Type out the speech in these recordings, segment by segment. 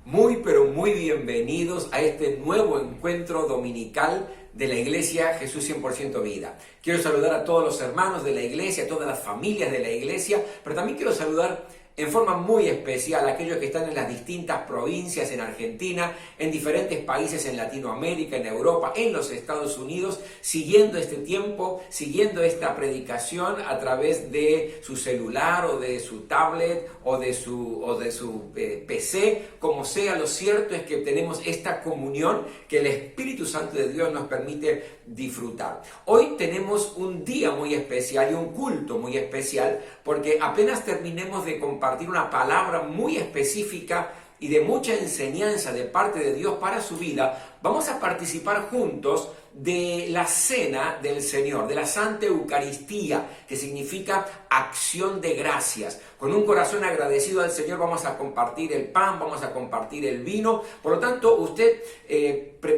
Muy, pero muy bienvenidos a este nuevo encuentro dominical de la Iglesia Jesús 100% Vida. Quiero saludar a todos los hermanos de la Iglesia, a todas las familias de la Iglesia, pero también quiero saludar en forma muy especial a aquellos que están en las distintas provincias en Argentina, en diferentes países en Latinoamérica, en Europa, en los Estados Unidos, siguiendo este tiempo, siguiendo esta predicación a través de su celular o de su tablet o de su PC, como sea. Lo cierto es que tenemos esta comunión que el Espíritu Santo de Dios nos permite disfrutar. Hoy tenemos un día muy especial y un culto muy especial, porque apenas terminemos de compartir una palabra muy específica y de mucha enseñanza de parte de Dios para su vida, vamos a participar juntos de la cena del Señor, de la Santa Eucaristía, que significa acción de gracias. Con un corazón agradecido al Señor vamos a compartir el pan, vamos a compartir el vino. Por lo tanto, usted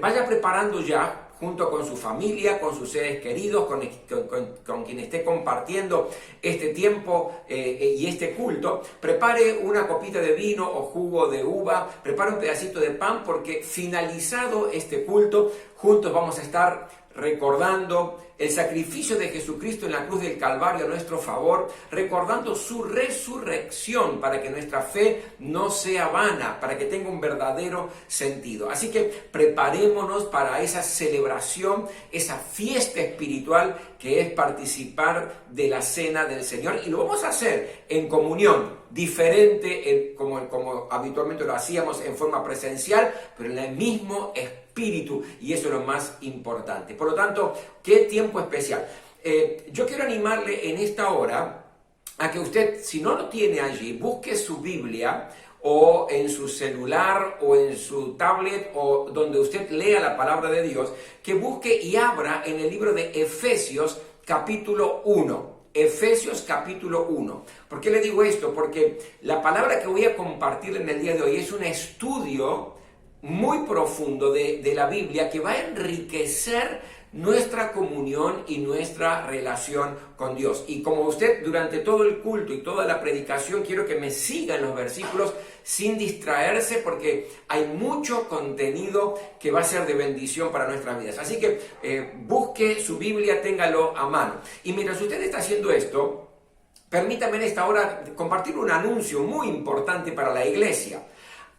vaya preparando ya, junto con su familia, con sus seres queridos, con quien esté compartiendo este tiempo y este culto, prepare una copita de vino o jugo de uva, prepare un pedacito de pan, porque finalizado este culto, juntos vamos a estar recordando el sacrificio de Jesucristo en la cruz del Calvario a nuestro favor, recordando su resurrección para que nuestra fe no sea vana, para que tenga un verdadero sentido. Así que preparémonos para esa celebración, esa fiesta espiritual que es participar de la cena del Señor, y lo vamos a hacer en comunión, diferente como habitualmente lo hacíamos en forma presencial, pero en el mismo espíritu, y eso es lo más importante. Por lo tanto, qué tiempo especial. Yo quiero animarle en esta hora a que usted, si no lo tiene allí, busque su Biblia o en su celular o en su tablet o donde usted lea la palabra de Dios, que busque y abra en el libro de Efesios capítulo 1. Efesios capítulo 1. ¿Por qué le digo esto? Porque la palabra que voy a compartir en el día de hoy es un estudio muy profundo de la Biblia que va a enriquecer nuestra comunión y nuestra relación con Dios. Y como usted durante todo el culto y toda la predicación, quiero que me siga en los versículos sin distraerse, porque hay mucho contenido que va a ser de bendición para nuestras vidas. Así que busque su Biblia, téngalo a mano. Y mientras usted está haciendo esto, permítame en esta hora compartir un anuncio muy importante para la iglesia.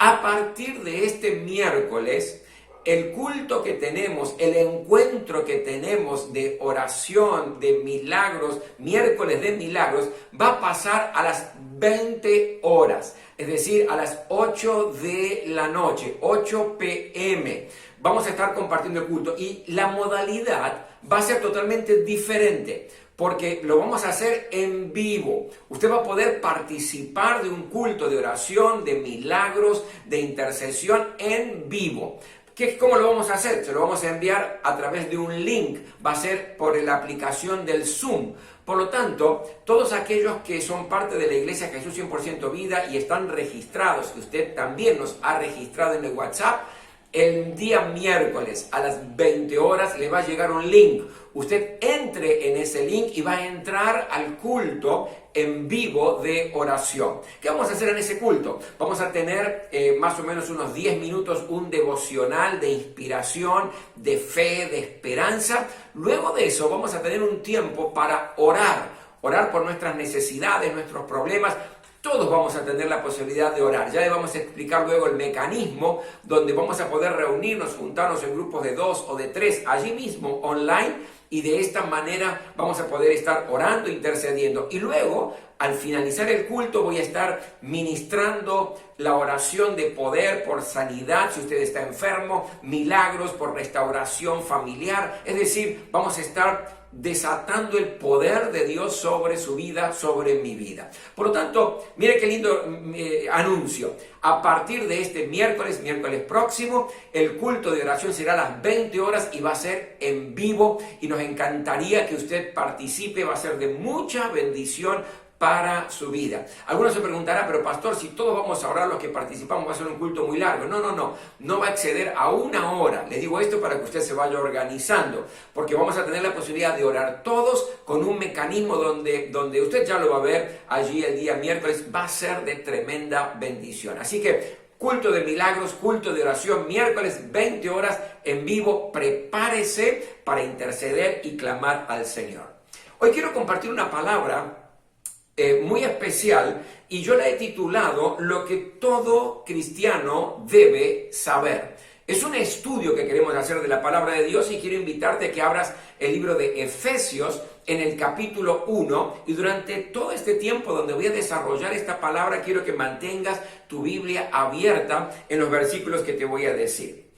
A partir de este miércoles, el culto que tenemos, el encuentro que tenemos de oración, de milagros, miércoles de milagros, va a pasar a las 20 horas, es decir, a las 8 de la noche, 8 p.m. Vamos a estar compartiendo el culto y la modalidad va a ser totalmente diferente, porque lo vamos a hacer en vivo. Usted va a poder participar de un culto de oración, de milagros, de intercesión en vivo. ¿Cómo lo vamos a hacer? Se lo vamos a enviar a través de un link. Va a ser por la aplicación del Zoom. Por lo tanto, todos aquellos que son parte de la Iglesia Jesús 100% Vida y están registrados, que usted también nos ha registrado en el WhatsApp, el día miércoles a las 20 horas le va a llegar un link. Usted entre en ese link y va a entrar al culto en vivo de oración. ¿Qué vamos a hacer en ese culto? Vamos a tener más o menos unos 10 minutos, un devocional de inspiración, de fe, de esperanza. Luego de eso vamos a tener un tiempo para orar por nuestras necesidades, nuestros problemas. Todos vamos a tener la posibilidad de orar. Ya le vamos a explicar luego el mecanismo donde vamos a poder reunirnos, juntarnos en grupos de 2 o de 3 allí mismo online, y de esta manera vamos a poder estar orando, intercediendo. Y luego, al finalizar el culto, voy a estar ministrando la oración de poder por sanidad, si usted está enfermo, milagros por restauración familiar. Es decir, vamos a estar desatando el poder de Dios sobre su vida, sobre mi vida. Por lo tanto, mire qué lindo anuncio. A partir de este miércoles próximo, el culto de oración será a las 20 horas y va a ser en vivo, y nos encantaría que usted participe. Va a ser de mucha bendición para su vida. Algunos se preguntarán, pero pastor, si todos vamos a orar los que participamos, va a ser un culto muy largo. No va a exceder a 1 hora. Le digo esto para que usted se vaya organizando, porque vamos a tener la posibilidad de orar todos con un mecanismo donde usted ya lo va a ver allí el día miércoles. Va a ser de tremenda bendición. Así que culto de milagros, culto de oración, miércoles 20 horas en vivo. Prepárese para interceder y clamar al Señor. Hoy quiero compartir una palabra muy especial y yo la he titulado Lo que todo cristiano debe saber. Es un estudio que queremos hacer de la palabra de Dios y quiero invitarte a que abras el libro de Efesios en el capítulo 1 y durante todo este tiempo donde voy a desarrollar esta palabra quiero que mantengas tu Biblia abierta en los versículos que te voy a decir.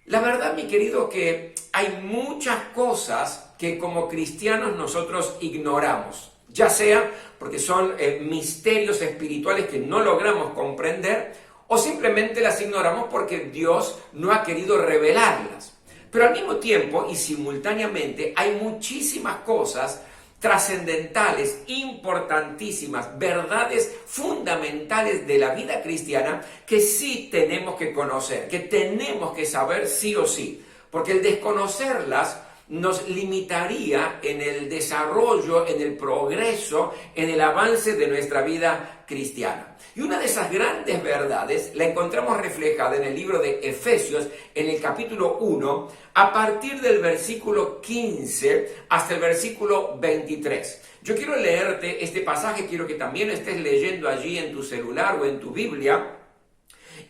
La verdad, mi querido, que hay muchas cosas que como cristianos nosotros ignoramos, ya sea porque son misterios espirituales que no logramos comprender o simplemente las ignoramos porque Dios no ha querido revelarlas. Pero al mismo tiempo y simultáneamente hay muchísimas cosas trascendentales, importantísimas, verdades fundamentales de la vida cristiana que sí tenemos que conocer, que tenemos que saber sí o sí, porque el desconocerlas nos limitaría en el desarrollo, en el progreso, en el avance de nuestra vida cristiana. Y una de esas grandes verdades la encontramos reflejada en el libro de Efesios, en el capítulo 1, a partir del versículo 15 hasta el versículo 23. Yo quiero leerte este pasaje, quiero que también estés leyendo allí en tu celular o en tu Biblia,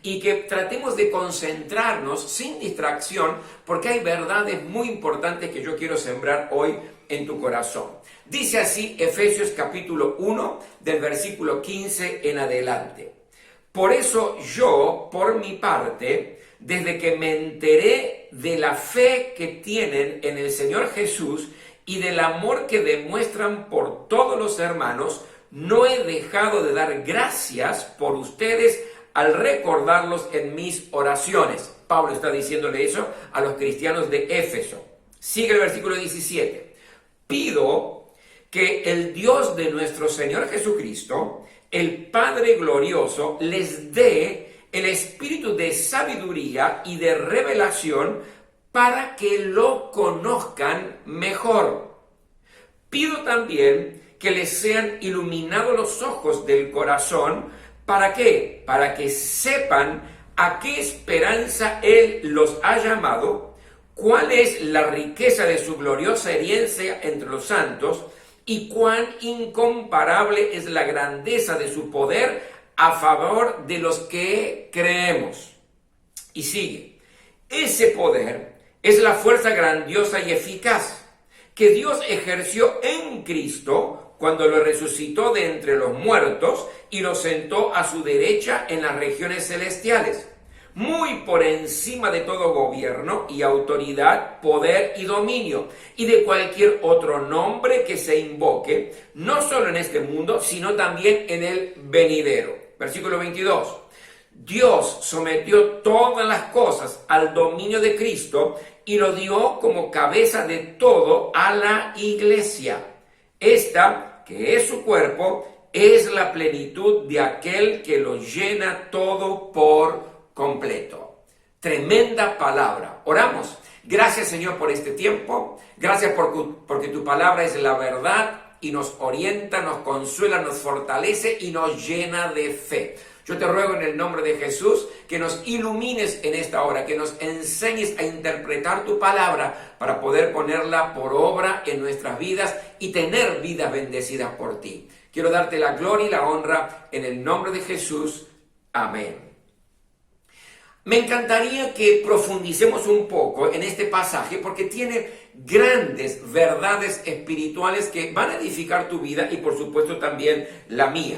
y que tratemos de concentrarnos sin distracción, porque hay verdades muy importantes que yo quiero sembrar hoy en tu corazón. Dice así Efesios capítulo 1, del versículo 15 en adelante. Por eso yo, por mi parte, desde que me enteré de la fe que tienen en el Señor Jesús y del amor que demuestran por todos los hermanos, no he dejado de dar gracias por ustedes al recordarlos en mis oraciones. Pablo está diciéndole eso a los cristianos de Éfeso. Sigue el versículo 17. Pido que el Dios de nuestro Señor Jesucristo, el Padre glorioso, les dé el espíritu de sabiduría y de revelación para que lo conozcan mejor. Pido también que les sean iluminados los ojos del corazón. ¿Para qué? Para que sepan a qué esperanza Él los ha llamado, cuál es la riqueza de su gloriosa herencia entre los santos y cuán incomparable es la grandeza de su poder a favor de los que creemos. Y sigue. Ese poder es la fuerza grandiosa y eficaz que Dios ejerció en Cristo cuando lo resucitó de entre los muertos y lo sentó a su derecha en las regiones celestiales, muy por encima de todo gobierno y autoridad, poder y dominio, y de cualquier otro nombre que se invoque, no solo en este mundo, sino también en el venidero. Versículo 22. Dios sometió todas las cosas al dominio de Cristo y lo dio como cabeza de todo a la iglesia. Esta, que es su cuerpo, es la plenitud de aquel que lo llena todo por completo. Tremenda palabra. Oramos. Gracias, Señor, por este tiempo. Gracias porque tu palabra es la verdad y nos orienta, nos consuela, nos fortalece y nos llena de fe. Yo te ruego en el nombre de Jesús que nos ilumines en esta hora, que nos enseñes a interpretar tu palabra para poder ponerla por obra en nuestras vidas y tener vidas bendecidas por ti. Quiero darte la gloria y la honra en el nombre de Jesús. Amén. Me encantaría que profundicemos un poco en este pasaje porque tiene grandes verdades espirituales que van a edificar tu vida y por supuesto también la mía.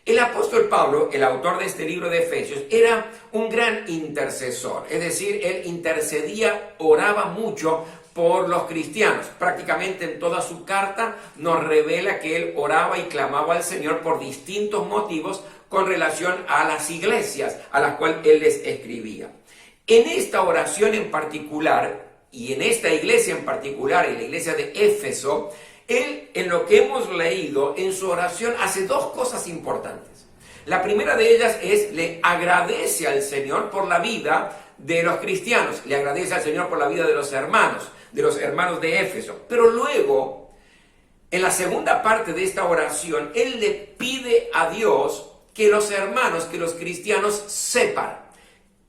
El apóstol Pablo, el autor de este libro de Efesios, era un gran intercesor, es decir, él intercedía, oraba mucho por los cristianos. Prácticamente en toda su carta nos revela que él oraba y clamaba al Señor por distintos motivos con relación a las iglesias a las cuales él les escribía. En esta oración en particular, y en esta iglesia en particular, en la iglesia de Éfeso, él, en lo que hemos leído, en su oración hace dos cosas importantes. La primera de ellas es, le agradece al Señor por la vida de los cristianos, le agradece al Señor por la vida de los hermanos de Éfeso. Pero luego, en la segunda parte de esta oración, él le pide a Dios que los hermanos, que los cristianos sepan,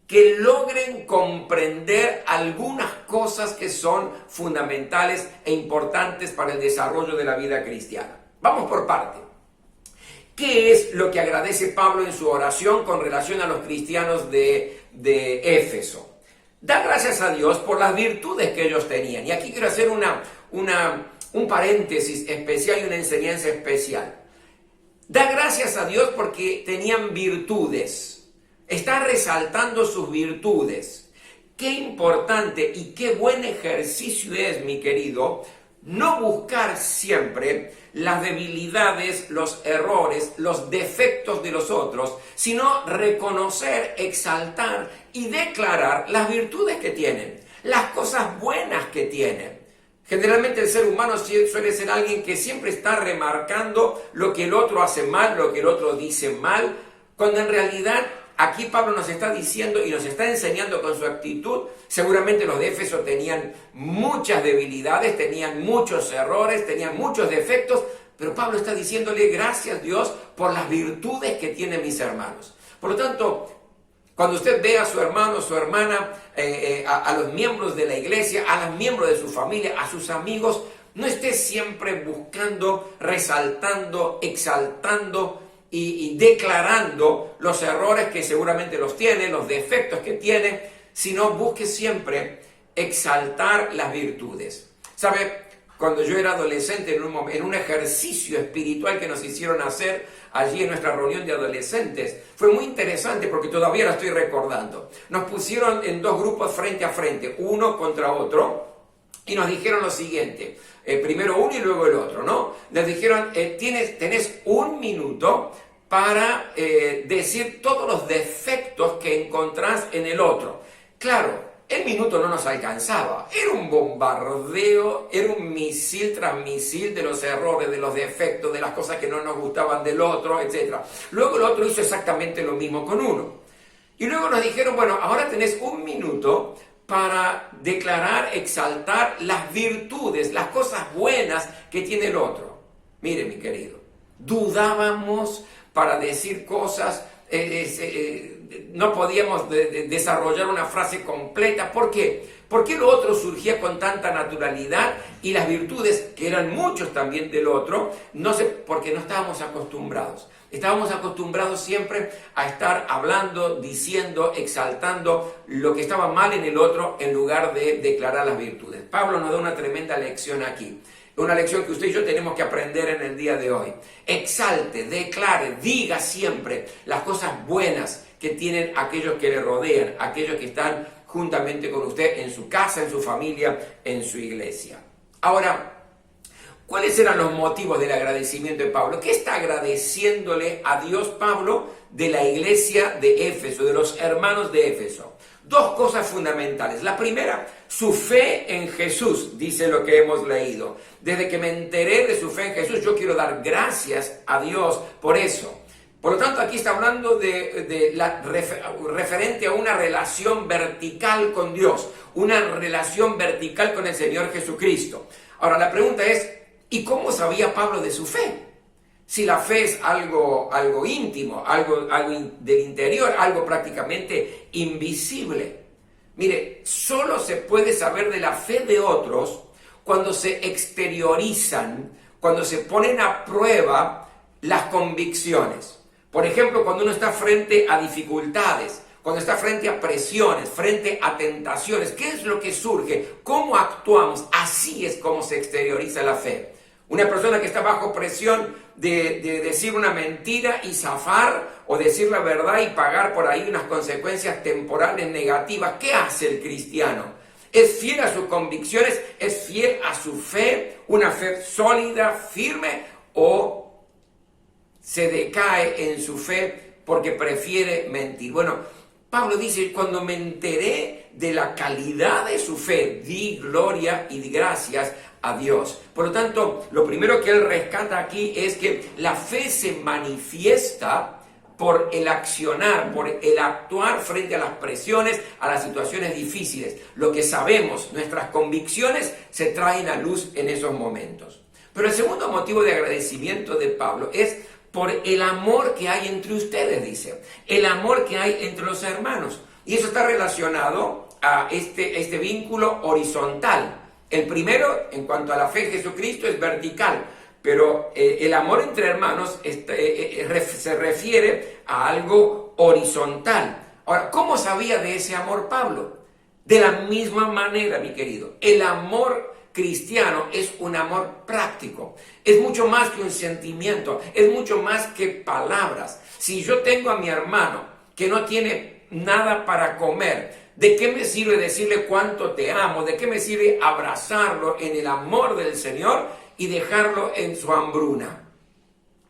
que logren comprender algunas cosas que son fundamentales e importantes para el desarrollo de la vida cristiana. Vamos por parte. ¿Qué es lo que agradece Pablo en su oración con relación a los cristianos de Éfeso? Da gracias a Dios por las virtudes que ellos tenían. Y aquí quiero hacer un paréntesis especial y una enseñanza especial. Da gracias a Dios porque tenían virtudes. Está resaltando sus virtudes. Qué importante y qué buen ejercicio es, mi querido, no buscar siempre las debilidades, los errores, los defectos de los otros, sino reconocer, exaltar y declarar las virtudes que tienen, las cosas buenas que tienen. Generalmente el ser humano suele ser alguien que siempre está remarcando lo que el otro hace mal, lo que el otro dice mal, cuando en realidad aquí Pablo nos está diciendo y nos está enseñando con su actitud. Seguramente los de Éfeso tenían muchas debilidades, tenían muchos errores, tenían muchos defectos, pero Pablo está diciéndole gracias Dios por las virtudes que tienen mis hermanos. Por lo tanto, cuando usted ve a su hermano, su hermana, a los miembros de la iglesia, a los miembros de su familia, a sus amigos, no esté siempre buscando, resaltando, exaltando y declarando los errores que seguramente los tiene, los defectos que tiene, sino busque siempre exaltar las virtudes. ¿Sabe? Cuando yo era adolescente, en un ejercicio espiritual que nos hicieron hacer allí en nuestra reunión de adolescentes, fue muy interesante porque todavía lo estoy recordando. Nos pusieron en dos grupos frente a frente, uno contra otro, y nos dijeron lo siguiente, primero uno y luego el otro, ¿no? Les dijeron, tenés un minuto para decir todos los defectos que encontrás en el otro. Claro, el minuto no nos alcanzaba, era un bombardeo, era un misil tras misil de los errores, de los defectos, de las cosas que no nos gustaban del otro, etc. Luego el otro hizo exactamente lo mismo con uno. Y luego nos dijeron, bueno, ahora tenés un minuto para declarar, exaltar las virtudes, las cosas buenas que tiene el otro. Mire, mi querido, dudábamos para decir cosas, no podíamos desarrollar una frase completa. ¿Por qué? Porque lo otro surgía con tanta naturalidad y las virtudes, que eran muchos también del otro, porque no estábamos acostumbrados. Estábamos acostumbrados siempre a estar hablando, diciendo, exaltando lo que estaba mal en el otro en lugar de declarar las virtudes. Pablo nos da una tremenda lección aquí. Una lección que usted y yo tenemos que aprender en el día de hoy. Exalte, declare, diga siempre las cosas buenas que tienen aquellos que le rodean, aquellos que están juntamente con usted en su casa, en su familia, en su iglesia. Ahora, ¿cuáles eran los motivos del agradecimiento de Pablo? ¿Qué está agradeciéndole a Dios Pablo de la iglesia de Éfeso, de los hermanos de Éfeso? Dos cosas fundamentales. La primera, su fe en Jesús, dice lo que hemos leído. Desde que me enteré de su fe en Jesús, yo quiero dar gracias a Dios por eso. Por lo tanto, aquí está hablando referente a una relación vertical con Dios, una relación vertical con el Señor Jesucristo. Ahora, la pregunta es, ¿y cómo sabía Pablo de su fe? Si la fe es algo íntimo, algo del interior, algo prácticamente invisible. Mire, solo se puede saber de la fe de otros cuando se exteriorizan, cuando se ponen a prueba las convicciones. Por ejemplo, cuando uno está frente a dificultades, cuando está frente a presiones, frente a tentaciones, ¿qué es lo que surge? ¿Cómo actuamos? Así es como se exterioriza la fe. Una persona que está bajo presión de decir una mentira y zafar, o decir la verdad y pagar por ahí unas consecuencias temporales negativas, ¿qué hace el cristiano? ¿Es fiel a sus convicciones? ¿Es fiel a su fe? ¿Una fe sólida, firme? ¿O se decae en su fe porque prefiere mentir? Bueno, Pablo dice, cuando me enteré de la calidad de su fe, di gloria y di gracias a Dios. Por lo tanto, lo primero que él rescata aquí es que la fe se manifiesta por el accionar, por el actuar frente a las presiones, a las situaciones difíciles. Lo que sabemos, nuestras convicciones se traen a luz en esos momentos. Pero el segundo motivo de agradecimiento de Pablo es por el amor que hay entre ustedes, dice, el amor que hay entre los hermanos. Y eso está relacionado a este vínculo horizontal. El primero, en cuanto a la fe en Jesucristo, es vertical, pero el amor entre hermanos se refiere a algo horizontal. Ahora, ¿cómo sabía de ese amor Pablo? De la misma manera, mi querido, el amor cristiano es un amor práctico, es mucho más que un sentimiento, es mucho más que palabras. Si yo tengo a mi hermano que no tiene nada para comer, ¿de qué me sirve decirle cuánto te amo? ¿De qué me sirve abrazarlo en el amor del Señor y dejarlo en su hambruna?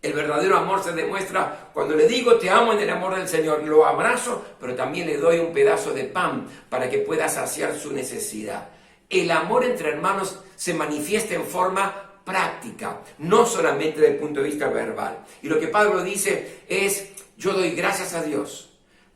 El verdadero amor se demuestra cuando le digo te amo en el amor del Señor, lo abrazo, pero también le doy un pedazo de pan para que pueda saciar su necesidad. El amor entre hermanos se manifiesta en forma práctica, no solamente desde el punto de vista verbal. Y lo que Pablo dice es, yo doy gracias a Dios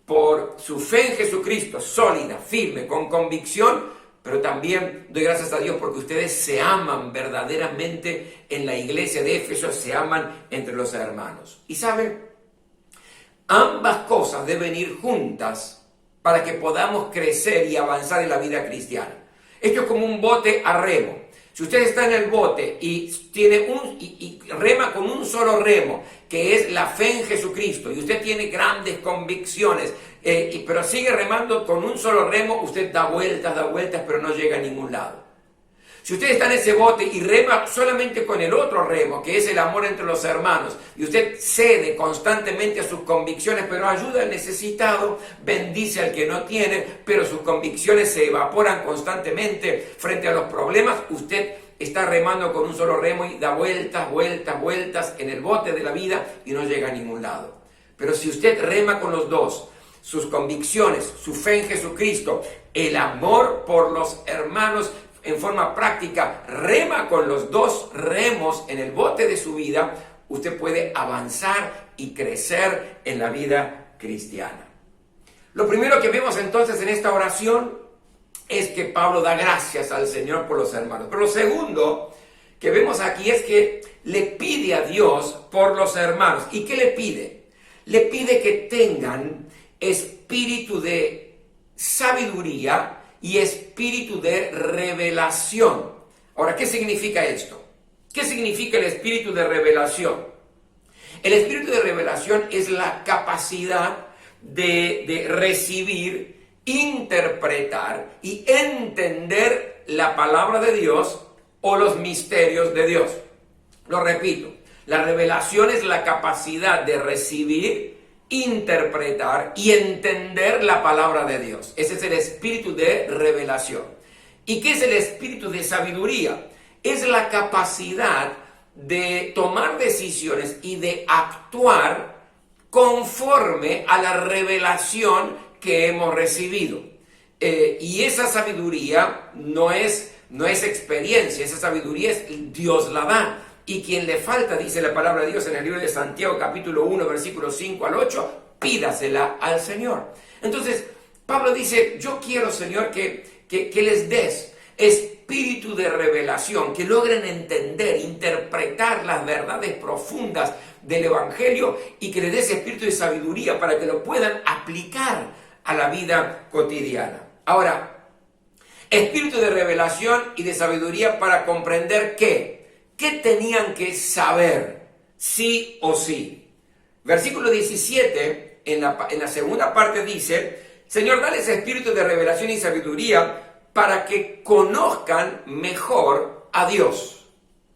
por su fe en Jesucristo, sólida, firme, con convicción, pero también doy gracias a Dios porque ustedes se aman verdaderamente en la iglesia de Éfeso, se aman entre los hermanos. Y ¿saben? Ambas cosas deben ir juntas para que podamos crecer y avanzar en la vida cristiana. Esto es como un bote a remo. Si usted está en el bote y rema con un solo remo, que es la fe en Jesucristo, y usted tiene grandes convicciones, pero sigue remando con un solo remo, usted da vueltas, pero no llega a ningún lado. Si usted está en ese bote y rema solamente con el otro remo, que es el amor entre los hermanos, y usted cede constantemente a sus convicciones, pero ayuda al necesitado, bendice al que no tiene, pero sus convicciones se evaporan constantemente frente a los problemas, usted está remando con un solo remo y da vueltas en el bote de la vida y no llega a ningún lado. Pero si usted rema con los dos, sus convicciones, su fe en Jesucristo, el amor por los hermanos, en forma práctica, rema con los dos remos en el bote de su vida, usted puede avanzar y crecer en la vida cristiana. Lo primero que vemos entonces en esta oración es que Pablo da gracias al Señor por los hermanos. Pero lo segundo que vemos aquí es que le pide a Dios por los hermanos. ¿Y qué le pide? Le pide que tengan espíritu de sabiduría y espíritu de revelación. Ahora, ¿qué significa esto? ¿Qué significa el espíritu de revelación? El espíritu de revelación es la capacidad de recibir, interpretar y entender la palabra de Dios o los misterios de Dios. Lo repito, la revelación es la capacidad de recibir, interpretar y entender la palabra de Dios. Ese es el espíritu de revelación. ¿Y qué es el espíritu de sabiduría? Es la capacidad de tomar decisiones y de actuar conforme a la revelación que hemos recibido. Y esa sabiduría no es experiencia, esa sabiduría Dios la da. Y quien le falta, dice la palabra de Dios en el libro de Santiago, capítulo 1, versículos 5 al 8, pídasela al Señor. Entonces, Pablo dice, yo quiero, Señor, que les des espíritu de revelación, que logren entender, interpretar las verdades profundas del Evangelio y que les des espíritu de sabiduría para que lo puedan aplicar a la vida cotidiana. Ahora, espíritu de revelación y de sabiduría para comprender ¿qué tenían que saber? Sí o sí. Versículo 17, en la segunda parte dice, Señor, dale ese espíritu de revelación y sabiduría para que conozcan mejor a Dios.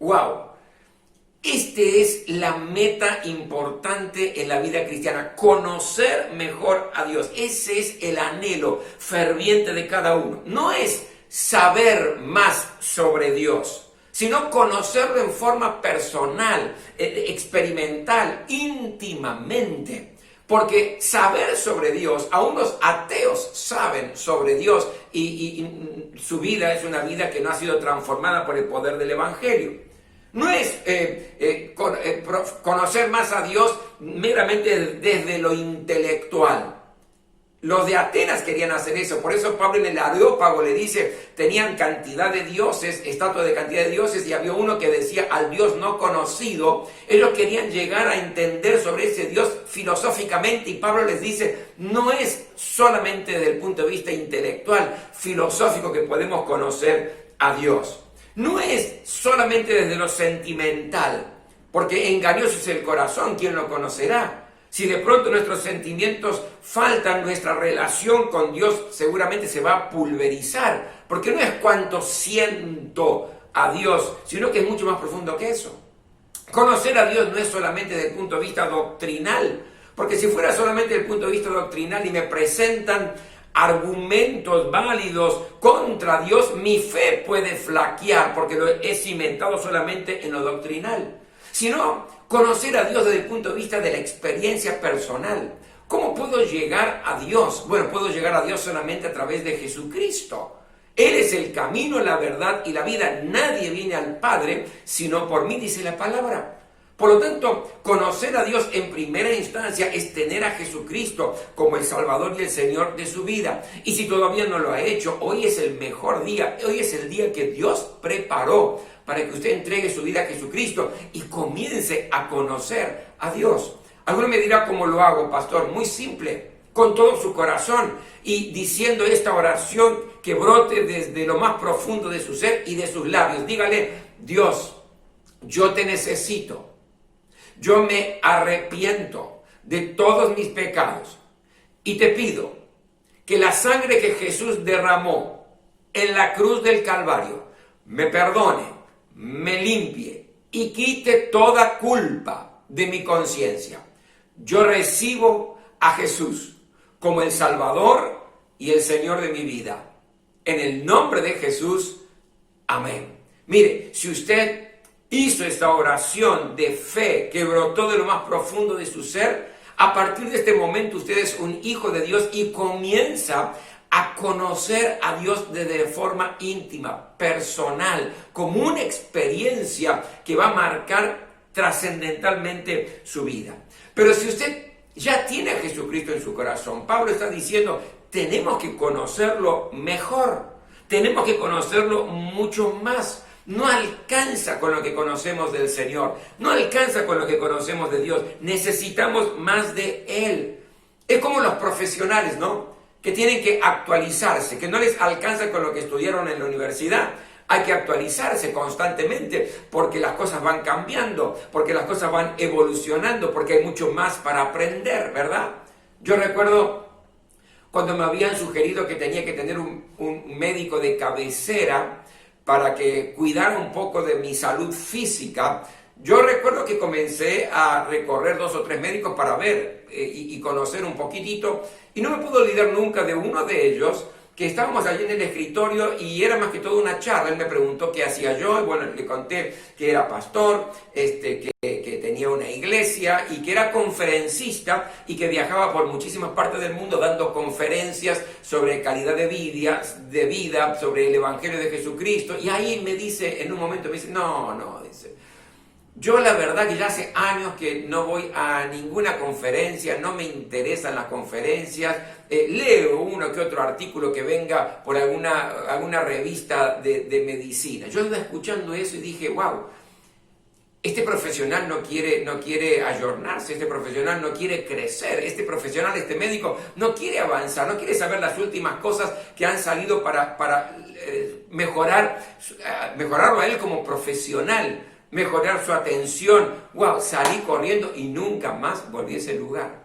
¡Wow! Esta es la meta importante en la vida cristiana, conocer mejor a Dios. Ese es el anhelo ferviente de cada uno. No es saber más sobre Dios, sino conocerlo en forma personal, experimental, íntimamente. Porque saber sobre Dios, aún los ateos saben sobre Dios y su vida es una vida que no ha sido transformada por el poder del Evangelio. No es conocer más a Dios meramente desde lo intelectual. Los de Atenas querían hacer eso, por eso Pablo en el Areópago le dice, tenían cantidad de dioses, estatuas de cantidad de dioses, y había uno que decía al Dios no conocido. Ellos querían llegar a entender sobre ese Dios filosóficamente, y Pablo les dice, no es solamente desde el punto de vista intelectual, filosófico que podemos conocer a Dios. No es solamente desde lo sentimental, porque engañoso es el corazón, ¿quién lo conocerá? Si de pronto nuestros sentimientos faltan, nuestra relación con Dios seguramente se va a pulverizar, porque no es cuánto siento a Dios, sino que es mucho más profundo que eso. Conocer a Dios no es solamente desde el punto de vista doctrinal, porque si fuera solamente desde el punto de vista doctrinal y me presentan argumentos válidos contra Dios, mi fe puede flaquear porque lo he cimentado solamente en lo doctrinal. Sino conocer a Dios desde el punto de vista de la experiencia personal. ¿Cómo puedo llegar a Dios? Bueno, puedo llegar a Dios solamente a través de Jesucristo. Él es el camino, la verdad y la vida. Nadie viene al Padre sino por mí, dice la palabra. Por lo tanto, conocer a Dios en primera instancia es tener a Jesucristo como el Salvador y el Señor de su vida. Y si todavía no lo ha hecho, hoy es el mejor día. Hoy es el día que Dios preparó para que usted entregue su vida a Jesucristo y comience a conocer a Dios. Alguno me dirá, ¿cómo lo hago, pastor? Muy simple, con todo su corazón y diciendo esta oración que brote desde lo más profundo de su ser y de sus labios. Dígale, Dios, yo te necesito. Yo me arrepiento de todos mis pecados y te pido que la sangre que Jesús derramó en la cruz del Calvario me perdone, me limpie y quite toda culpa de mi conciencia. Yo recibo a Jesús como el Salvador y el Señor de mi vida. En el nombre de Jesús, amén. Mire, si usted hizo esta oración de fe que brotó de lo más profundo de su ser, a partir de este momento usted es un hijo de Dios y comienza a conocer a Dios de forma íntima, personal, como una experiencia que va a marcar trascendentalmente su vida. Pero si usted ya tiene a Jesucristo en su corazón, Pablo está diciendo, tenemos que conocerlo mejor, tenemos que conocerlo mucho más. No alcanza con lo que conocemos del Señor, no alcanza con lo que conocemos de Dios, necesitamos más de Él. Es como los profesionales, ¿no? Que tienen que actualizarse, que no les alcanza con lo que estudiaron en la universidad. Hay que actualizarse constantemente porque las cosas van cambiando, porque las cosas van evolucionando, porque hay mucho más para aprender, ¿verdad? Yo recuerdo cuando me habían sugerido que tenía que tener un médico de cabecera para que cuidara un poco de mi salud física. Yo recuerdo que comencé a recorrer 2 o 3 médicos para ver y conocer un poquitito, y no me pude olvidar nunca de uno de ellos, que estábamos allí en el escritorio y era más que todo una charla. Él me preguntó qué hacía yo, y bueno, le conté que era pastor, que tenía una iglesia y que era conferencista y que viajaba por muchísimas partes del mundo dando conferencias sobre calidad de vida, sobre el Evangelio de Jesucristo. Y ahí me dice, en un momento me dice, no, dice, yo la verdad que ya hace años que no voy a ninguna conferencia, no me interesan las conferencias, leo uno que otro artículo que venga por alguna revista de medicina. Yo iba escuchando eso y dije, wow, este profesional no quiere ayornarse, este profesional no quiere crecer, este profesional, este médico no quiere avanzar, no quiere saber las últimas cosas que han salido para mejorarlo a él como profesional, mejorar su atención. Wow, salí corriendo y nunca más volví a ese lugar.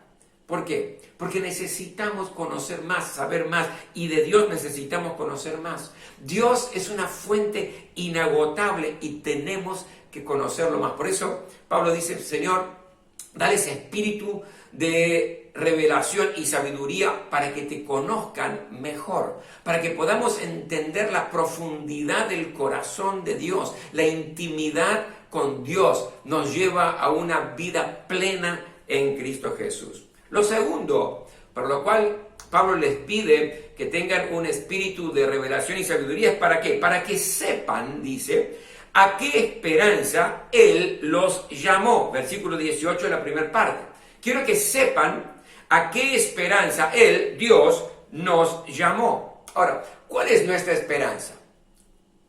¿Por qué? Porque necesitamos conocer más, saber más, y de Dios necesitamos conocer más. Dios es una fuente inagotable y tenemos que conocerlo más. Por eso Pablo dice, Señor, dale ese espíritu de revelación y sabiduría para que te conozcan mejor, para que podamos entender la profundidad del corazón de Dios. La intimidad con Dios nos lleva a una vida plena en Cristo Jesús. Lo segundo, por lo cual Pablo les pide que tengan un espíritu de revelación y sabiduría, ¿es para qué? Para que sepan, dice, a qué esperanza Él los llamó. Versículo 18 de la primera parte. Quiero que sepan ¿A qué esperanza Él, Dios, nos llamó? Ahora, ¿cuál es nuestra esperanza?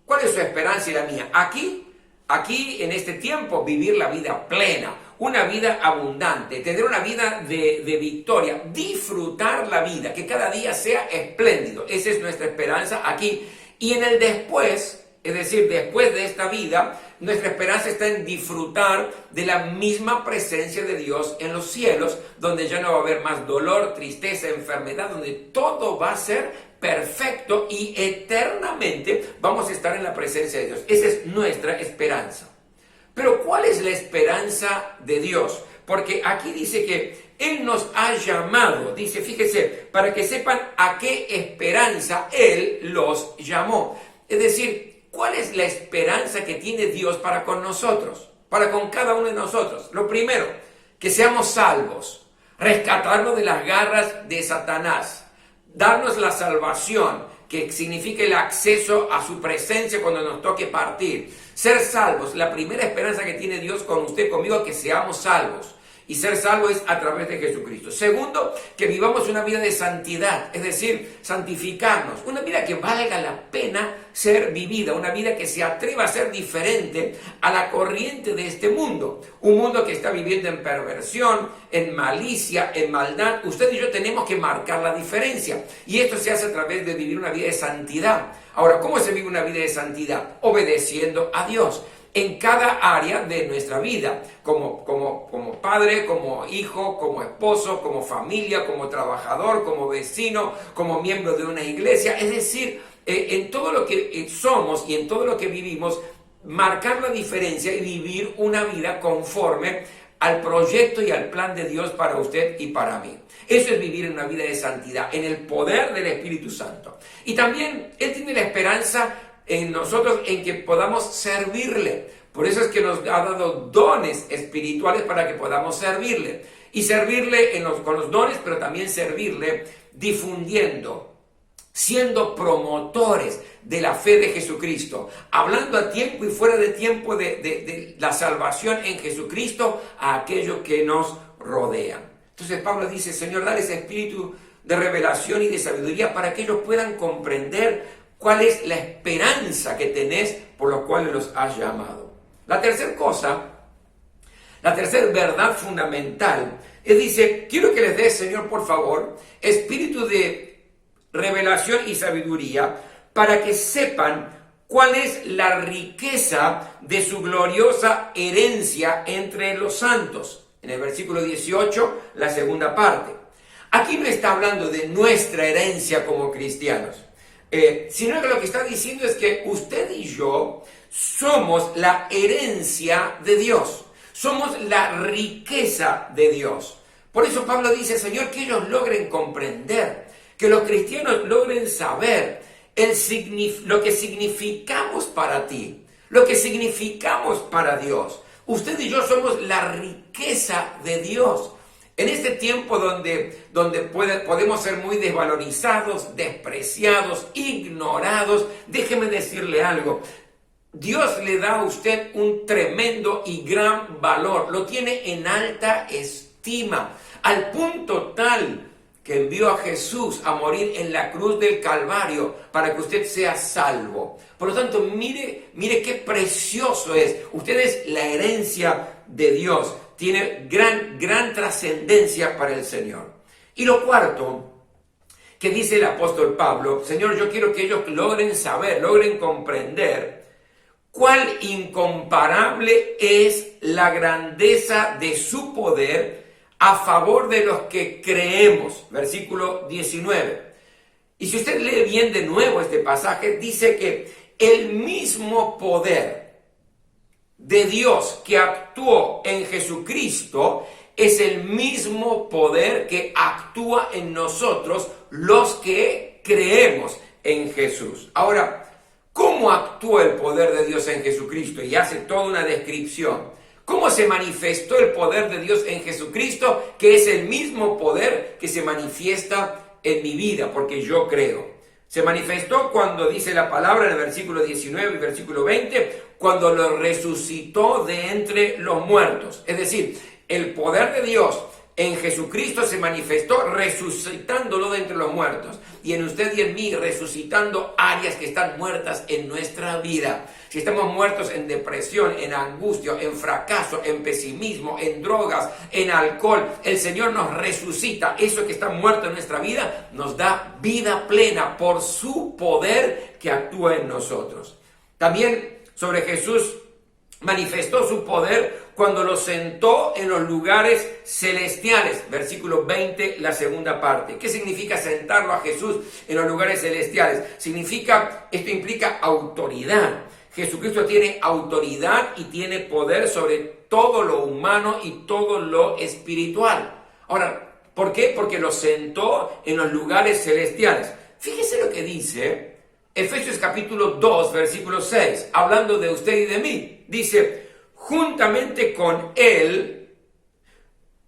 ¿Cuál es su esperanza y la mía? Aquí en este tiempo, vivir la vida plena, una vida abundante, tener una vida de victoria, disfrutar la vida, que cada día sea espléndido. Esa es nuestra esperanza aquí. Y en el después, es decir, después de esta vida, nuestra esperanza está en disfrutar de la misma presencia de Dios en los cielos, donde ya no va a haber más dolor, tristeza, enfermedad, donde todo va a ser perfecto y eternamente vamos a estar en la presencia de Dios. Esa es nuestra esperanza. Pero ¿cuál es la esperanza de Dios? Porque aquí dice que Él nos ha llamado, dice, fíjese, para que sepan a qué esperanza Él los llamó. Es decir, ¿cuál es la esperanza que tiene Dios para con nosotros? Para con cada uno de nosotros. Lo primero, que seamos salvos, rescatarnos de las garras de Satanás, darnos la salvación, que significa el acceso a su presencia cuando nos toque partir. Ser salvos, la primera esperanza que tiene Dios con usted, conmigo, que seamos salvos. Y ser salvo es a través de Jesucristo. Segundo, que vivamos una vida de santidad, es decir, santificarnos. Una vida que valga la pena ser vivida, una vida que se atreva a ser diferente a la corriente de este mundo. Un mundo que está viviendo en perversión, en malicia, en maldad. Usted y yo tenemos que marcar la diferencia. Y esto se hace a través de vivir una vida de santidad. Ahora, ¿cómo se vive una vida de santidad? Obedeciendo a Dios en cada área de nuestra vida, como padre, como hijo, como esposo, como familia, como trabajador, como vecino, como miembro de una iglesia. Es decir, en todo lo que somos y en todo lo que vivimos, marcar la diferencia y vivir una vida conforme al proyecto y al plan de Dios para usted y para mí. Eso es vivir en una vida de santidad, en el poder del Espíritu Santo. Y también Él tiene la esperanza en nosotros en que podamos servirle. Por eso es que nos ha dado dones espirituales para que podamos servirle. Y servirle con los dones, pero también servirle difundiendo, siendo promotores de la fe de Jesucristo, hablando a tiempo y fuera de tiempo de la salvación en Jesucristo a aquellos que nos rodean. Entonces Pablo dice, Señor, dale ese espíritu de revelación y de sabiduría para que ellos puedan comprender cuál es la esperanza que tenés por lo cual los has llamado. La tercera cosa, la tercera verdad fundamental, dice, quiero que les des, Señor, por favor, espíritu de revelación y sabiduría para que sepan cuál es la riqueza de su gloriosa herencia entre los santos. En el versículo 18, la segunda parte. Aquí no está hablando de nuestra herencia como cristianos. Sino que lo que está diciendo es que usted y yo somos la herencia de Dios, somos la riqueza de Dios. Por eso Pablo dice, Señor, que ellos logren comprender, que los cristianos logren saber lo que significamos para ti, lo que significamos para Dios. Usted y yo somos la riqueza de Dios. En este tiempo donde podemos ser muy desvalorizados, despreciados, ignorados, déjeme decirle algo. Dios le da a usted un tremendo y gran valor. Lo tiene en alta estima, al punto tal que envió a Jesús a morir en la cruz del Calvario para que usted sea salvo. Por lo tanto, mire qué precioso es. Usted es la herencia de Dios. Tiene gran trascendencia para el Señor. Y lo cuarto que dice el apóstol Pablo, Señor, yo quiero que ellos logren saber, logren comprender cuál incomparable es la grandeza de su poder a favor de los que creemos. Versículo 19. Y si usted lee bien de nuevo este pasaje, dice que el mismo poder de Dios que actuó en Jesucristo es el mismo poder que actúa en nosotros los que creemos en Jesús. Ahora, ¿cómo actúa el poder de Dios en Jesucristo? Y hace toda una descripción. ¿Cómo se manifestó el poder de Dios en Jesucristo? Que es el mismo poder que se manifiesta en mi vida, porque yo creo. Se manifestó cuando dice la palabra en el versículo 19 y versículo 20, cuando lo resucitó de entre los muertos. Es decir, el poder de Dios en Jesucristo se manifestó resucitándolo de entre los muertos. Y en usted y en mí resucitando áreas que están muertas en nuestra vida. Si estamos muertos en depresión, en angustia, en fracaso, en pesimismo, en drogas, en alcohol, el Señor nos resucita. Eso que está muerto en nuestra vida nos da vida plena por su poder que actúa en nosotros. También sobre Jesús manifestó su poder cuando lo sentó en los lugares celestiales. Versículo 20, la segunda parte. ¿Qué significa sentarlo a Jesús en los lugares celestiales? Esto implica autoridad. Jesucristo tiene autoridad y tiene poder sobre todo lo humano y todo lo espiritual. Ahora, ¿por qué? Porque lo sentó en los lugares celestiales. Fíjese lo que dice Efesios capítulo 2, versículo 6, hablando de usted y de mí. Dice, juntamente con Él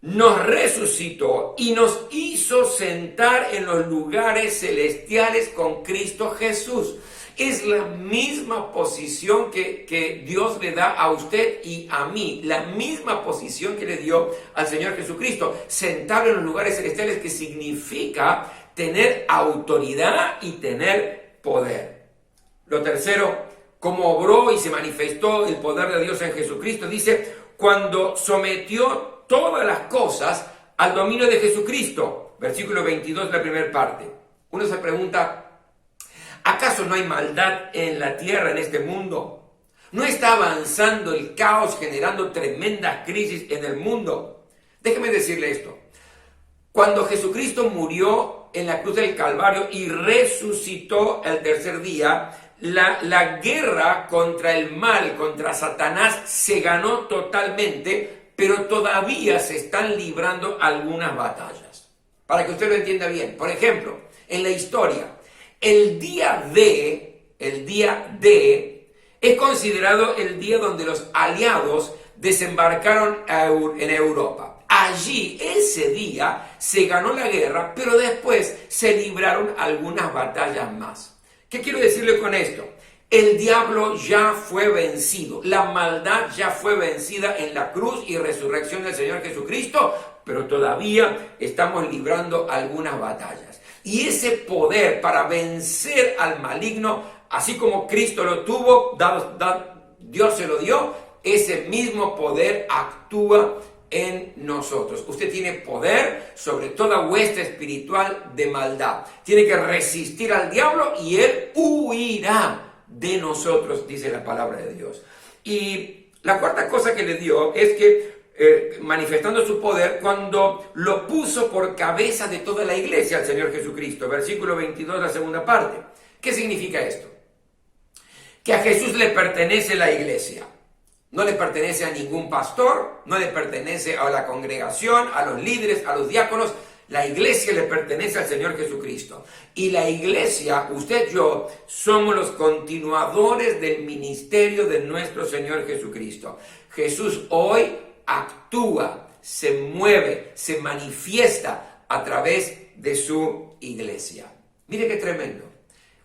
nos resucitó y nos hizo sentar en los lugares celestiales con Cristo Jesús. Es la misma posición que Dios le da a usted y a mí, la misma posición que le dio al Señor Jesucristo, sentarlo en los lugares celestiales, que significa tener autoridad y tener poder. Lo tercero, como obró y se manifestó el poder de Dios en Jesucristo, dice, cuando sometió todas las cosas al dominio de Jesucristo. Versículo 22, la primera parte. Uno se pregunta, ¿acaso no hay maldad en la tierra, en este mundo? ¿No está avanzando el caos, generando tremendas crisis en el mundo? Déjeme decirle esto. Cuando Jesucristo murió en la cruz del Calvario y resucitó el tercer día, la guerra contra el mal, contra Satanás, se ganó totalmente, pero todavía se están librando algunas batallas. Para que usted lo entienda bien. Por ejemplo, en la historia, el día D es considerado el día donde los aliados desembarcaron en Europa. Allí, ese día, se ganó la guerra, pero después se libraron algunas batallas más. ¿Qué quiero decirle con esto? El diablo ya fue vencido, la maldad ya fue vencida en la cruz y resurrección del Señor Jesucristo, pero todavía estamos librando algunas batallas. Y ese poder para vencer al maligno, así como Cristo lo tuvo, Dios se lo dio, ese mismo poder actúa en nosotros. Usted tiene poder sobre toda hueste espiritual de maldad. Tiene que resistir al diablo y él huirá de nosotros, dice la palabra de Dios. Y la cuarta cosa que le dio es que manifestando su poder, cuando lo puso por cabeza de toda la iglesia al Señor Jesucristo. Versículo 22, la segunda parte. ¿Qué significa esto? Que a Jesús le pertenece la iglesia. No le pertenece a ningún pastor, no le pertenece a la congregación, a los líderes, a los diáconos. La iglesia le pertenece al Señor Jesucristo. Y la iglesia, usted y yo, somos los continuadores del ministerio de nuestro Señor Jesucristo. Jesús hoy actúa, se mueve, se manifiesta a través de su iglesia. Mire qué tremendo.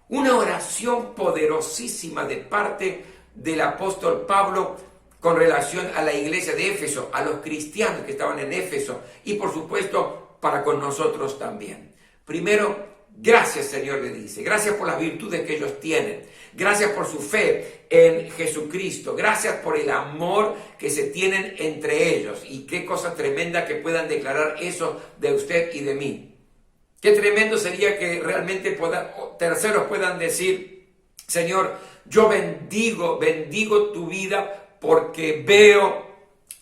Una oración poderosísima de parte del apóstol Pablo con relación a la iglesia de Éfeso, a los cristianos que estaban en Éfeso y por supuesto para con nosotros también. Primero, gracias Señor, le dice, gracias por las virtudes que ellos tienen, gracias por su fe en Jesucristo, gracias por el amor que se tienen entre ellos y qué cosa tremenda que puedan declarar eso de usted y de mí. Qué tremendo sería que realmente terceros puedan decir, Señor, yo bendigo tu vida porque veo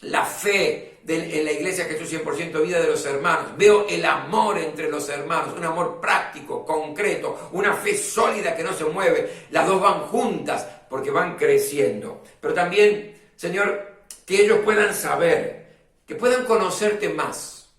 la fe en la iglesia Jesús 100% vida de los hermanos. Veo el amor entre los hermanos, un amor práctico, concreto, una fe sólida que no se mueve. Las dos van juntas porque van creciendo. Pero también, Señor, que ellos puedan saber, que puedan conocerte más.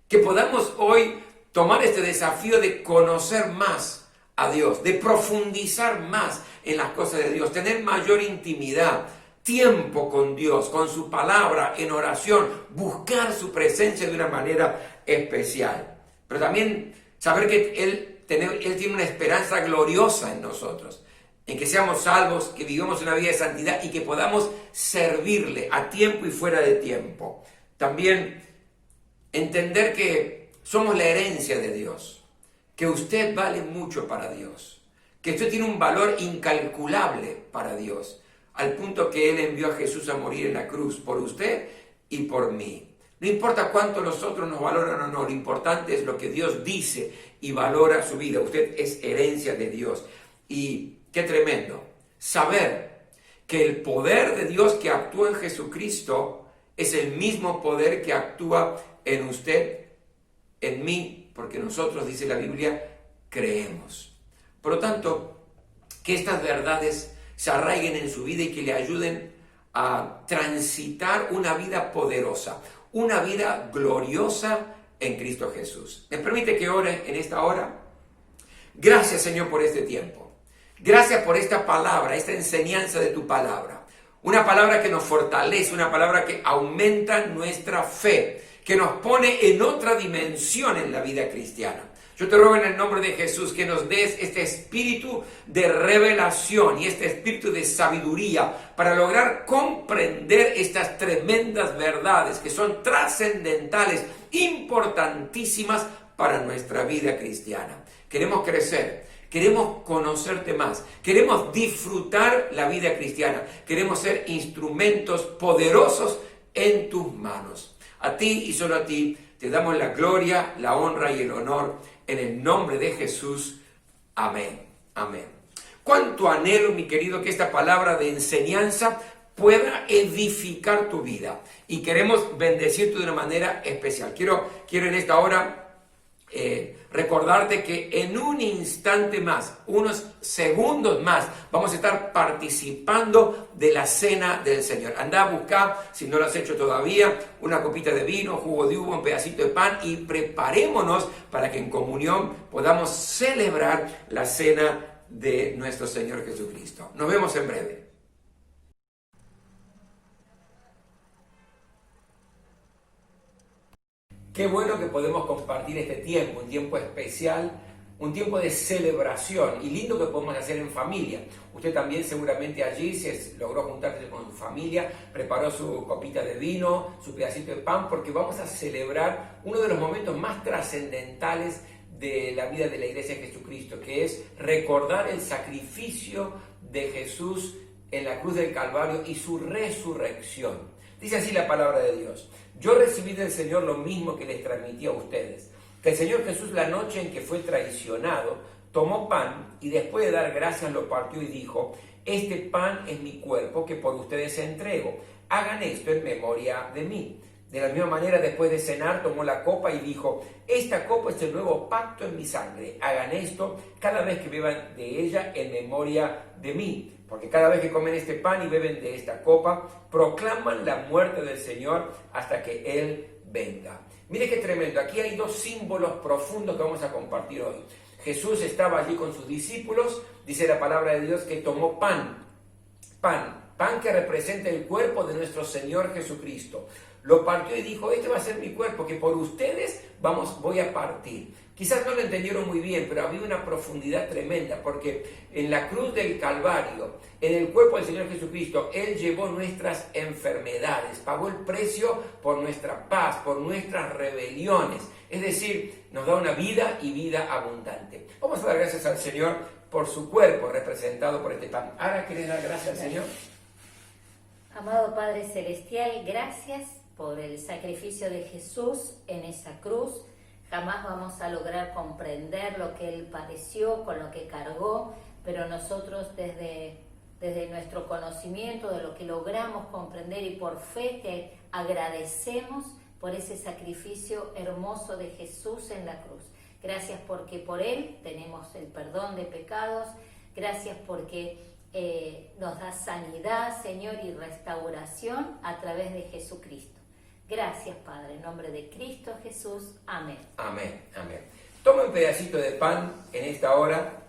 Que podamos hoy tomar este desafío de conocer más a Dios, de profundizar más en las cosas de Dios, tener mayor intimidad, tiempo con Dios, con su palabra, en oración, buscar su presencia de una manera especial. Pero también saber que Él tiene una esperanza gloriosa en nosotros, en que seamos salvos, que vivamos una vida de santidad y que podamos servirle a tiempo y fuera de tiempo. También entender que somos la herencia de Dios, que usted vale mucho para Dios, que usted tiene un valor incalculable para Dios, al punto que Él envió a Jesús a morir en la cruz por usted y por mí. No importa cuánto los otros nos valoran o no, lo importante es lo que Dios dice y valora su vida. Usted es herencia de Dios. Y qué tremendo saber que el poder de Dios que actúa en Jesucristo es el mismo poder que actúa en usted, en mí, porque nosotros, dice la Biblia, creemos. Por lo tanto, que estas verdades se arraiguen en su vida y que le ayuden a transitar una vida poderosa, una vida gloriosa en Cristo Jesús. ¿Me permite que ore en esta hora? Gracias, Señor, por este tiempo. Gracias por esta palabra, esta enseñanza de tu palabra. Una palabra que nos fortalece, una palabra que aumenta nuestra fe, que nos pone en otra dimensión en la vida cristiana. Yo te ruego en el nombre de Jesús que nos des este espíritu de revelación y este espíritu de sabiduría para lograr comprender estas tremendas verdades que son trascendentales, importantísimas para nuestra vida cristiana. Queremos crecer, queremos conocerte más, queremos disfrutar la vida cristiana, queremos ser instrumentos poderosos en tus manos. A ti y solo a ti te damos la gloria, la honra y el honor en el nombre de Jesús. Amén. Amén. Cuánto anhelo, mi querido, que esta palabra de enseñanza pueda edificar tu vida. Y queremos bendecirte de una manera especial. Quiero en esta hora recordarte que en un instante más, unos segundos más, vamos a estar participando de la cena del Señor. Anda a buscar, si no lo has hecho todavía, una copita de vino, jugo de uva, un pedacito de pan y preparémonos para que en comunión podamos celebrar la cena de nuestro Señor Jesucristo. Nos vemos en breve. Qué bueno que podemos compartir este tiempo, un tiempo especial, un tiempo de celebración y lindo que podemos hacer en familia. Usted también seguramente allí se logró juntarse con su familia, preparó su copita de vino, su pedacito de pan, porque vamos a celebrar uno de los momentos más trascendentales de la vida de la Iglesia de Jesucristo, que es recordar el sacrificio de Jesús en la cruz del Calvario y su resurrección. Dice así la palabra de Dios: yo recibí del Señor lo mismo que les transmití a ustedes, que el Señor Jesús, la noche en que fue traicionado, tomó pan y después de dar gracias lo partió y dijo: este pan es mi cuerpo que por ustedes entrego, hagan esto en memoria de mí. De la misma manera, después de cenar, tomó la copa y dijo: esta copa es el nuevo pacto en mi sangre, hagan esto cada vez que beban de ella en memoria de mí. Porque cada vez que comen este pan y beben de esta copa, proclaman la muerte del Señor hasta que Él venga. Mire qué tremendo. Aquí hay dos símbolos profundos que vamos a compartir hoy. Jesús estaba allí con sus discípulos, dice la palabra de Dios, que tomó pan que representa el cuerpo de nuestro Señor Jesucristo. Lo partió y dijo: este va a ser mi cuerpo que por ustedes voy a partir. Quizás no lo entendieron muy bien, pero había una profundidad tremenda, porque en la cruz del Calvario, en el cuerpo del Señor Jesucristo, Él llevó nuestras enfermedades, pagó el precio por nuestra paz, por nuestras rebeliones. Es decir, nos da una vida y vida abundante. Vamos a dar gracias al Señor por su cuerpo representado por este pan. Ahora, ¿querés dar gracias al Señor? Amado Padre Celestial, gracias por el sacrificio de Jesús en esa cruz. Jamás vamos a lograr comprender lo que Él padeció, con lo que cargó, pero nosotros desde nuestro conocimiento de lo que logramos comprender y por fe te agradecemos por ese sacrificio hermoso de Jesús en la cruz. Gracias porque por Él tenemos el perdón de pecados. Gracias porque nos da sanidad, Señor, y restauración a través de Jesucristo. Gracias, Padre, en nombre de Cristo Jesús. Amén. Amén, amén. Toma un pedacito de pan en esta hora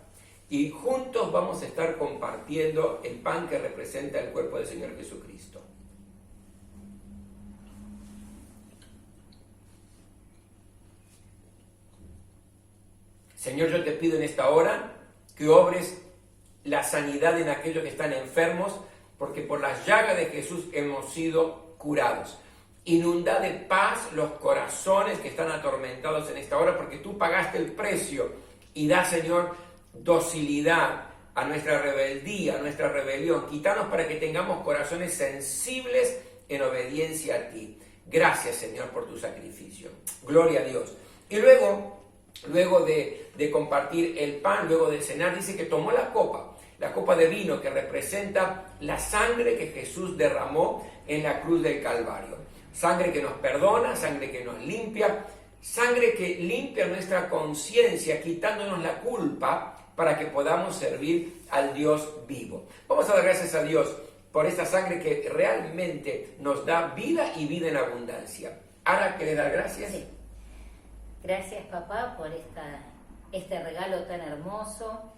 y juntos vamos a estar compartiendo el pan que representa el cuerpo del Señor Jesucristo. Señor, yo te pido en esta hora que obres la sanidad en aquellos que están enfermos, porque por las llagas de Jesús hemos sido curados. Inunda de paz los corazones que están atormentados en esta hora, porque tú pagaste el precio. Y da, Señor, docilidad a nuestra rebeldía, a nuestra rebelión. Quítanos para que tengamos corazones sensibles en obediencia a ti. Gracias, Señor, por tu sacrificio. Gloria a Dios. Y luego de compartir el pan, luego de cenar, dice que tomó la copa de vino que representa la sangre que Jesús derramó en la cruz del Calvario. Sangre que nos perdona, sangre que nos limpia, sangre que limpia nuestra conciencia, quitándonos la culpa para que podamos servir al Dios vivo. Vamos a dar gracias a Dios por esta sangre que realmente nos da vida y vida en abundancia. Ahora, ¿quieres dar gracias? Sí. Gracias, papá, por este regalo tan hermoso,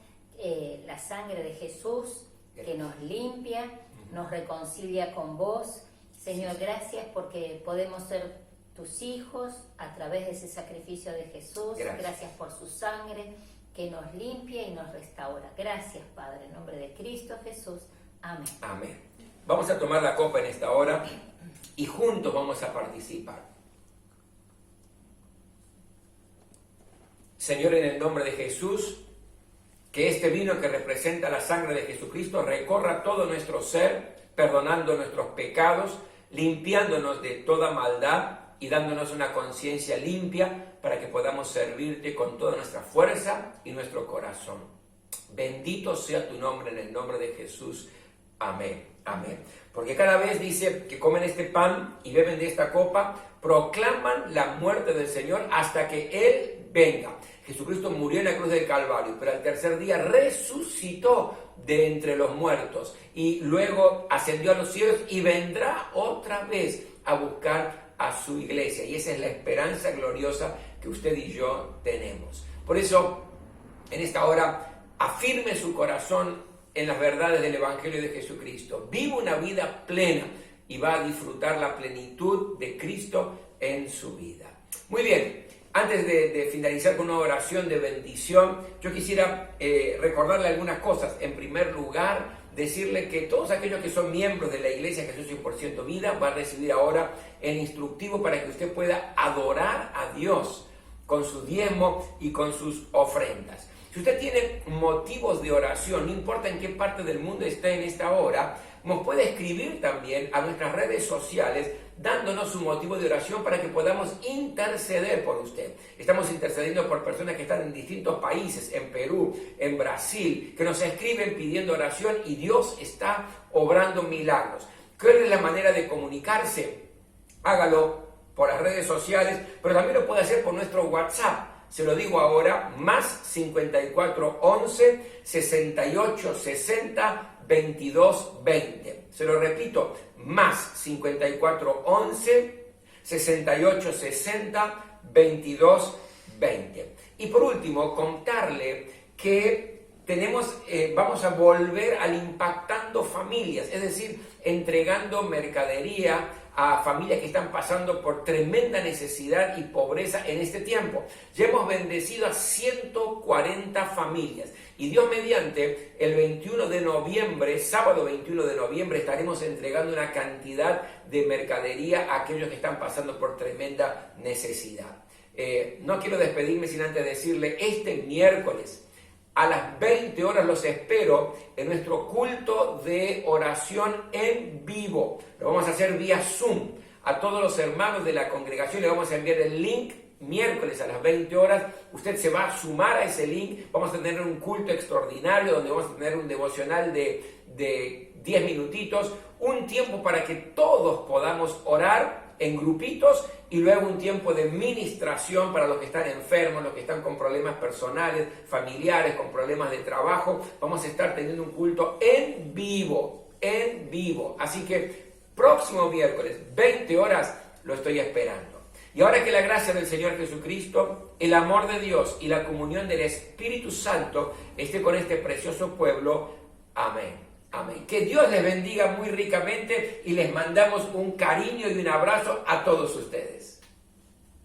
la sangre de Jesús que nos limpia, nos reconcilia con vos. Señor, gracias porque podemos ser tus hijos a través de ese sacrificio de Jesús. Gracias por su sangre que nos limpia y nos restaura. Gracias, Padre, en nombre de Cristo Jesús. Amén. Amén. Vamos a tomar la copa en esta hora y juntos vamos a participar. Señor, en el nombre de Jesús, que este vino que representa la sangre de Jesucristo recorra todo nuestro ser, perdonando nuestros pecados, limpiándonos de toda maldad y dándonos una conciencia limpia para que podamos servirte con toda nuestra fuerza y nuestro corazón. Bendito sea tu nombre en el nombre de Jesús. Amén. Amén. Porque cada vez dice que comen este pan y beben de esta copa, proclaman la muerte del Señor hasta que Él venga. Jesucristo murió en la cruz del Calvario, pero al tercer día resucitó de entre los muertos y luego ascendió a los cielos y vendrá otra vez a buscar a su iglesia. Y esa es la esperanza gloriosa que usted y yo tenemos. Por eso, en esta hora, afirme su corazón en las verdades del Evangelio de Jesucristo. Viva una vida plena y va a disfrutar la plenitud de Cristo en su vida. Muy bien. Antes de finalizar con una oración de bendición, yo quisiera recordarle algunas cosas. En primer lugar, decirle que todos aquellos que son miembros de la Iglesia Jesús 100% Vida van a recibir ahora el instructivo para que usted pueda adorar a Dios con su diezmo y con sus ofrendas. Si usted tiene motivos de oración, no importa en qué parte del mundo esté en esta hora, nos puede escribir también a nuestras redes sociales dándonos su motivo de oración para que podamos interceder por usted. Estamos intercediendo por personas que están en distintos países, en Perú, en Brasil, que nos escriben pidiendo oración y Dios está obrando milagros. ¿Cuál es la manera de comunicarse? Hágalo por las redes sociales, pero también lo puede hacer por nuestro WhatsApp. Se lo digo ahora, más 54 11 68 60 22 20. Se lo repito, más 54 11 68 60 22 20. Y por último, contarle que vamos a volver al Impactando Familias, es decir, entregando mercadería a familias que están pasando por tremenda necesidad y pobreza en este tiempo. Ya hemos bendecido a 140 familias y Dios mediante, el 21 de noviembre, sábado 21 de noviembre, estaremos entregando una cantidad de mercadería a aquellos que están pasando por tremenda necesidad. No quiero despedirme sin antes decirle, este miércoles a las 20 horas los espero en nuestro culto de oración en vivo. Lo vamos a hacer vía Zoom. A todos los hermanos de la congregación le vamos a enviar el link miércoles a las 20 horas. Usted se va a sumar a ese link. Vamos a tener un culto extraordinario donde vamos a tener un devocional de 10 minutitos. Un tiempo para que todos podamos orar en grupitos y luego un tiempo de ministración para los que están enfermos, los que están con problemas personales, familiares, con problemas de trabajo. Vamos a estar teniendo un culto en vivo. Así que próximo miércoles, 20 horas, lo estoy esperando. Y ahora que la gracia del Señor Jesucristo, el amor de Dios y la comunión del Espíritu Santo esté con este precioso pueblo. Amén. Amén. Que Dios les bendiga muy ricamente y les mandamos un cariño y un abrazo a todos ustedes.